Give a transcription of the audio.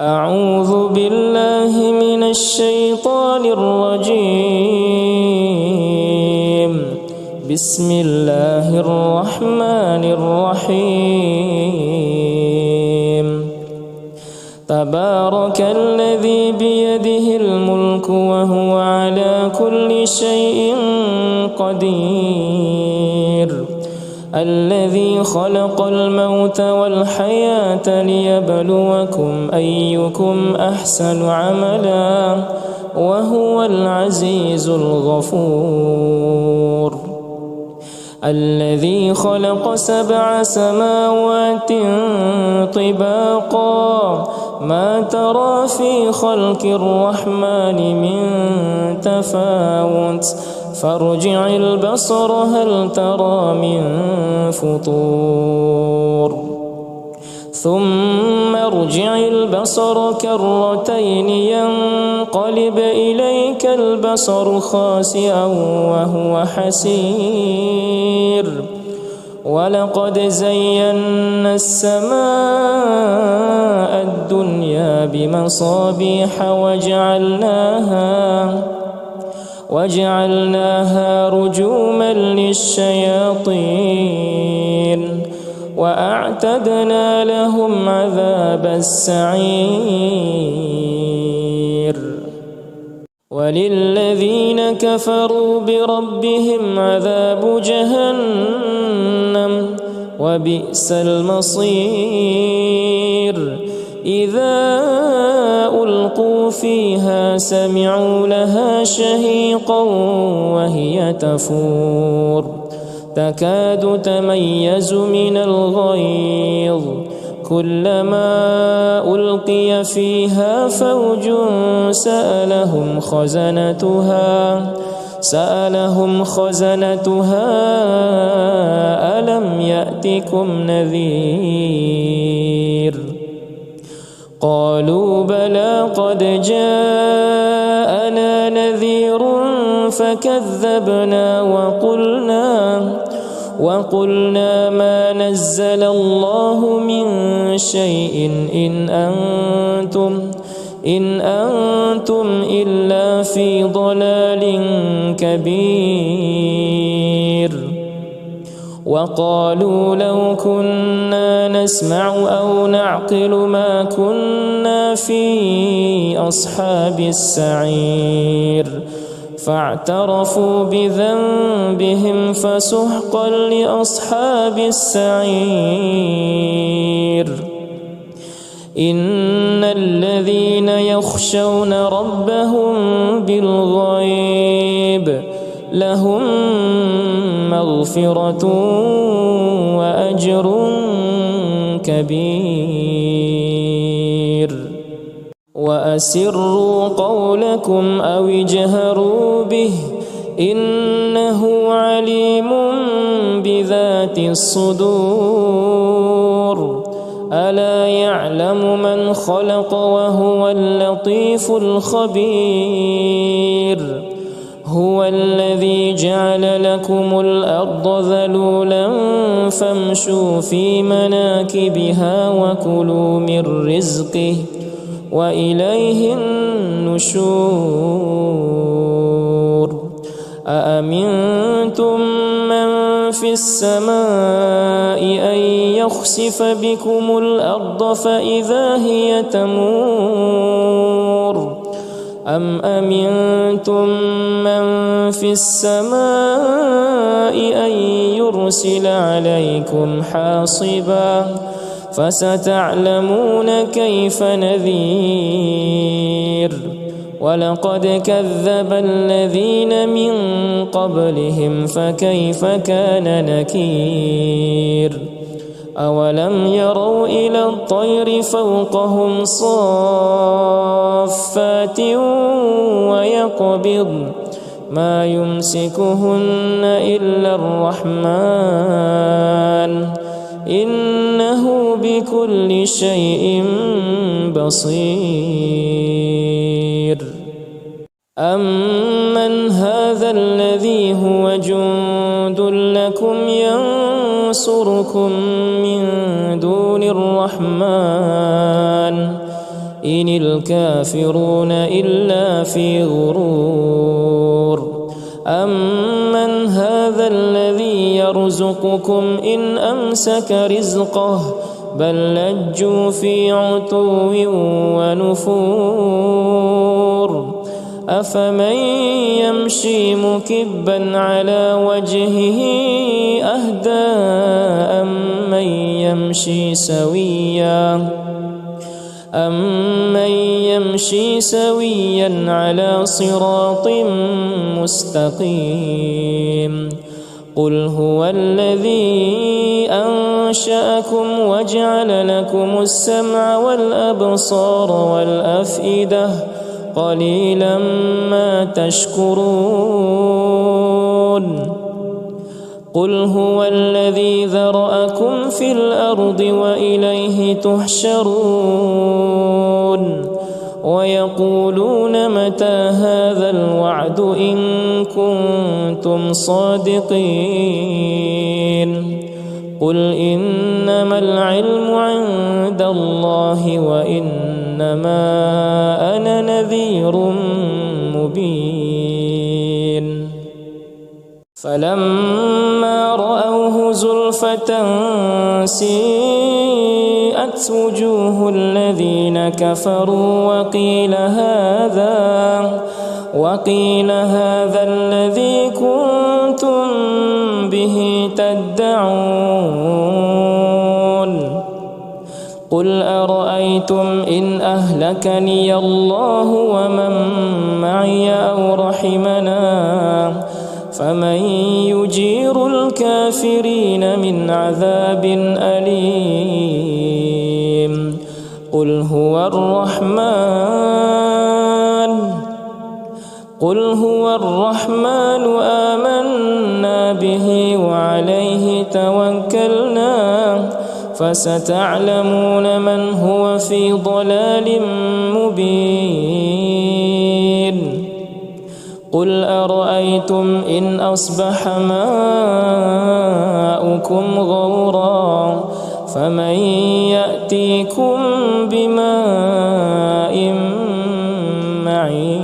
أعوذ بالله من الشيطان الرجيم. بسم الله الرحمن الرحيم. تبارك الذي بيده الملك وهو على كل شيء قدير. الذي خلق الموت والحياة ليبلوكم أيكم أحسن عملا وهو العزيز الغفور. الذي خلق 7 سماوات طباقا ما ترى في خلق الرحمن من تفاوت فارجع البصر هل ترى من فطور ثم ارجع البصر كرتين ينقلب إليك البصر خاسئا وهو حسير. ولقد زينا السماء الدنيا بمصابيح وجعلناها رجوما للشياطين وأعتدنا لهم عذاب السعير. وللذين كفروا بربهم عذاب جهنم وبئس المصير. إذا ألقوا فيها سمعوا لها شهيقا وهي تفور تكاد تميز من الغيظ كلما ألقي فيها فوج سألهم خزنتها ألم يأتكم نذير؟ قالوا بلى قد جاءنا نذير فكذبنا وقلنا ما نزل الله من شيء إن أنتم إلا في ضلال كبير. وقالوا لو كنا نسمع أو نعقل ما كنا في أصحاب السعير فاعترفوا بذنبهم فسحقا لأصحاب السعير. إن الذين يخشون ربهم بالغيب لهم مغفرة وأجر كبير. وأسروا قولكم أو اجهروا به إنه عليم بذات الصدور. ألا يعلم من خلق وهو اللطيف الخبير. هو الذي جعل لكم الأرض ذلولا فامشوا في مناكبها وكلوا من رزقه وإليه النشور. أأمنتم من في السماء أن يخسف بكم الأرض فإذا هي تمور أم أمنتم من في السماء أن يرسل عليكم حاصبا فستعلمون كيف نذير. ولقد كذب الذين من قبلهم فكيف كان نكير. أولم يروا إلى الطير فوقهم صافات ويقبضن ما يمسكهن إلا الرحمن إنه بكل شيء بصير. أمن هذا الذي هو جند لكم ينصركم من دون الرحمن إن الكافرون إلا في غرور أمن هذا الذي يرزقكم إن أمسك رزقه بل لجوا في عتو ونفور أفمن يمشي مكبا على وجهه أهدى أمن يمشي سويا على صراط مستقيم قل هو الذي أنشأكم وجعل لكم السمع والأبصار والأفئدة قليلا ما تشكرون قل هو الذي ذرأكم في الأرض وإليه تحشرون ويقولون متى هذا الوعد إن كنتم صادقين قل إنما العلم عند الله وإنما أنا نذير مبين فلما رأوه زلفة سيئت وجوه الذين كفروا وقيل هذا الذي كنتم به تدعون قل أرأيتم إن أهلكني الله ومن معي أو رحمنا فمن يجير الكافرين من عذاب أليم قل هو الرحمن آمنا به وعليه توكلنا فستعلمون من هو في ضلال مبين قل أرأيتم إن أصبح ماؤكم غورا فمن يأتيكم بماء معين